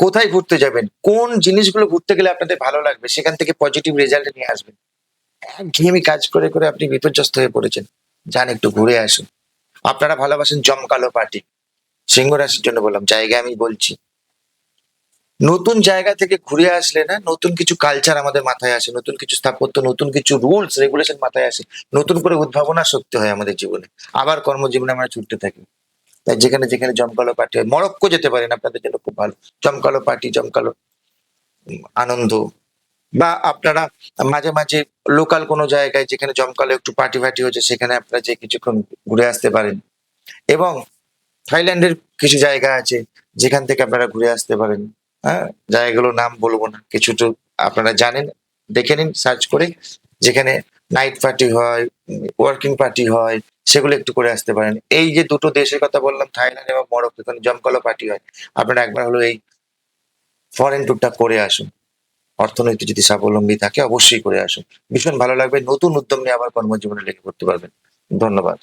কোথায় ঘুরতে যাবেন, কোন জিনিসগুলো ঘুরতে গেলে আপনাদের ভালো লাগবে, সেখান থেকে পজিটিভ রেজাল্ট নিয়ে আসবেন। একঘেয়েমি কাজ করে করে আপনি বিপর্যস্ত হয়ে পড়েছেন, যান একটু ঘুরে আসুন। আপনারা ভালোবাসেন জমকালো পার্টি, সিংহ রাশির জন্য বললাম, জায়গা আমি বলছি। নতুন জায়গা থেকে ঘুরে আসলে না নতুন কিছু কালচার আমাদের মাথায় আসে, নতুন কিছু স্থাপত্য, নতুন কিছু রুলস রেগুলেশন মাথায় আসে, নতুন করে উদ্ভাবনা শক্তি হয় আমাদের জীবনে, আবার কর্মজীবনে আমরা ছুটতে থাকি। তাই যেখানে যেখানে জমকালো পার্টি হয়, মরক্কো যেতে পারেন, আপনাদের জন্য খুব ভালো। জমকালো পার্টি, জমকালো আনন্দ। বা আপনারা মাঝে মাঝে লোকাল কোনো জায়গায় যেখানে জমকালো একটু পার্টি ফার্টি হচ্ছে, সেখানে আপনারা যে কিছুক্ষণ ঘুরে আসতে পারেন। এবং থাইল্যান্ডের কিছু জায়গা আছে যেখান থেকে আপনারা ঘুরে আসতে পারেন। হ্যাঁ, জায়গাগুলোর নাম বলবো না, কিছু তো আপনারা জানেন, দেখে নিন সার্চ করে। যেখানে নাইট পার্টি হয়, ওয়ার্কিং পার্টি হয়, সেগুলো একটু করে আসতে পারেন। এই যে দুটো দেশের কথা বললাম, থাইল্যান্ড এবং মরক্কো, এখানে জমকালো পার্টি হয়। আপনারা একবার হলো এই ফরেন ট্যুরটা করে আসুন। অর্থনৈতিক যদি স্বাবলম্বী থাকে অবশ্যই করে আসুন। ভীষণ ভালো লাগবে, নতুন উদ্যম নিয়ে আবার কর্মজীবনে লেগে পড়তে পারবেন। ধন্যবাদ।